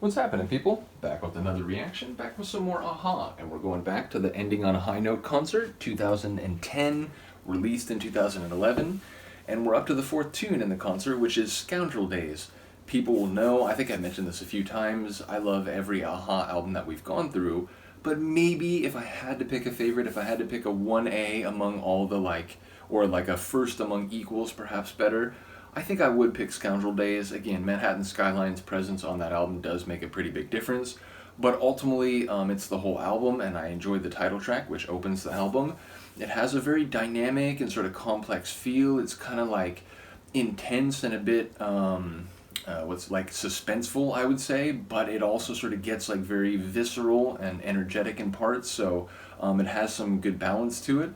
What's happening, people? Back with another reaction, back with some more Aha, and we're going back to the Ending on a High Note concert, 2010, released in 2011, and we're up to the fourth tune in the concert, which is Scoundrel Days. People will know, I think I mentioned this a few times, I love every Aha album that we've gone through, but maybe if I had to pick a favorite, if I had to pick a 1A among all the or a first among equals, perhaps better, I think I would pick Scoundrel Days. Again, Manhattan Skyline's presence on that album does make a pretty big difference, but ultimately it's the whole album, and I enjoyed the title track, which opens the album. It has a very dynamic and sort of complex feel. It's kind of intense and a bit suspenseful, I would say, but it also sort of gets very visceral and energetic in parts, so it has some good balance to it.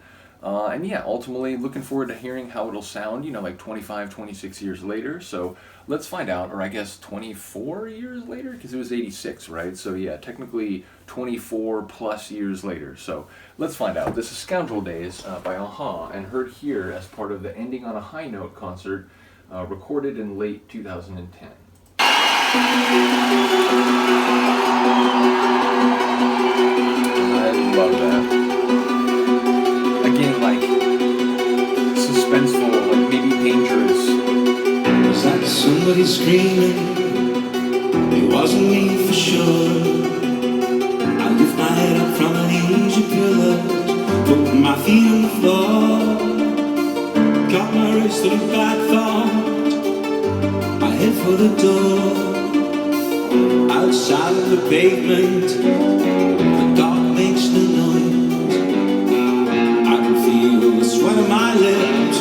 And yeah, ultimately looking forward to hearing how it'll sound, 25, 26 years later. So let's find out, or I guess 24 years later, because it was 86, right? So yeah, technically 24 plus years later. So let's find out. This is Scoundrel Days by Aha, and heard here as part of the Ending on a High Note concert, recorded in late 2010. I love that. Again, suspenseful, maybe dangerous. Was that somebody screaming? It wasn't me for sure. I lift my head up from an easy pillow, put my feet on the floor, got my wrist to the back thought. I head for the door. Outside of the pavement, the dark makes the noise. Feel the sweat on my lips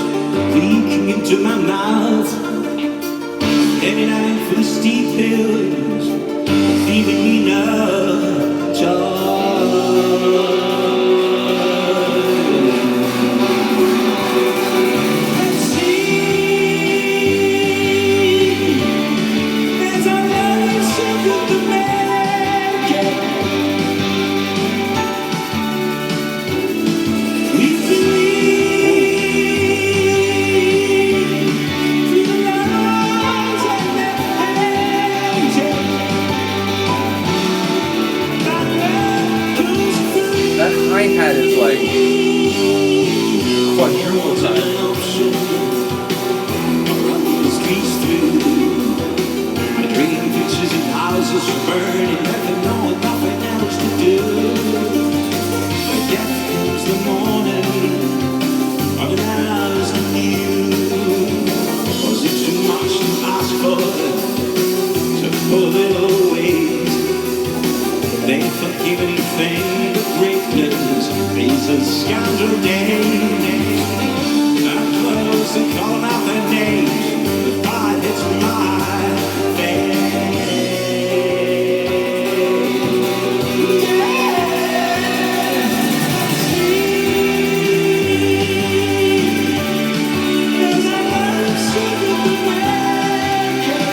leaking into my mouth. Heading out for the steep hills, leaving me no choice. Let's see as I learn something to make it. Hi-hat is quadruple time. My dream pictures and houses burning, nothing knowing, nothing else to do. But death comes the morning, running out to you. Was it too much to ask for, to pull it away? They forgive anything but greatness. These are scoundrel days. I'm close to calling out their names. The pride hits my face. As I learn something to make it.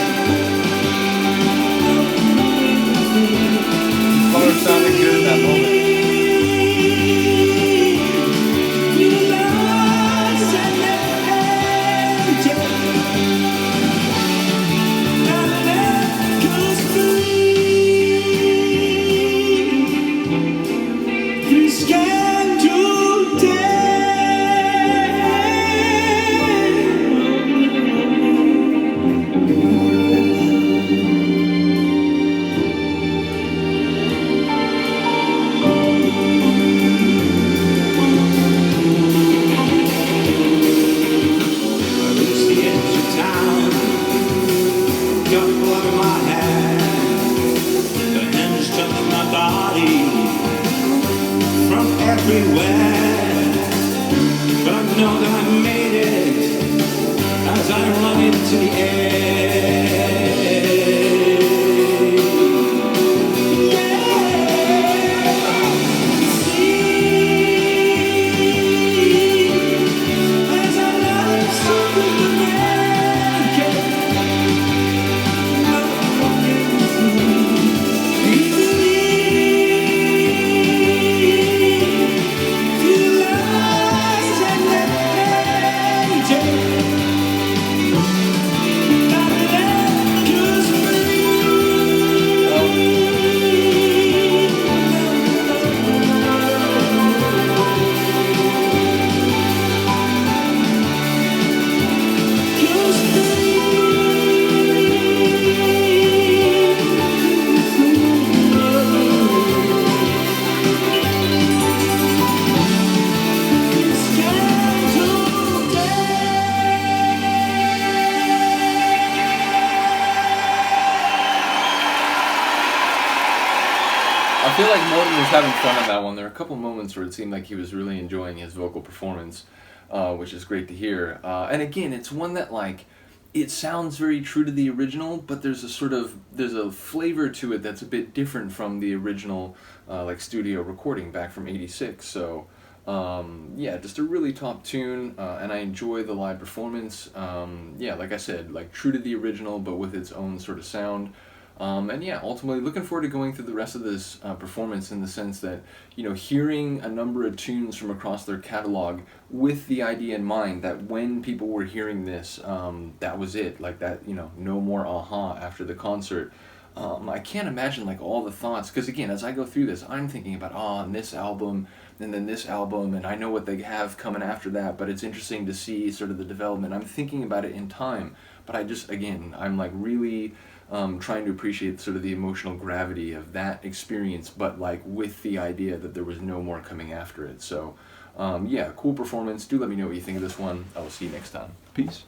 Color sounded good in that moment. I feel like Morton was having fun on that one. There were a couple moments where it seemed like he was really enjoying his vocal performance, which is great to hear. And again, it's one that like it sounds very true to the original, but there's a flavor to it that's a bit different from the original like studio recording back from '86. So yeah, just a really top tune, and I enjoy the live performance. Yeah, like I said, like true to the original, but with its own sort of sound. And yeah, ultimately looking forward to going through the rest of this performance in the sense that, you know, hearing a number of tunes from across their catalog with the idea in mind that when people were hearing this, that was it, like that, you know, no more aha after the concert. I can't imagine like all the thoughts, because again, as I go through this, I'm thinking about, and this album, and then this album, and I know what they have coming after that, but it's interesting to see sort of the development. I'm thinking about it in time, but I'm like really trying to appreciate sort of the emotional gravity of that experience, but like with the idea that there was no more coming after it. So yeah, cool performance. Do let me know what you think of this one. I will see you next time. Peace.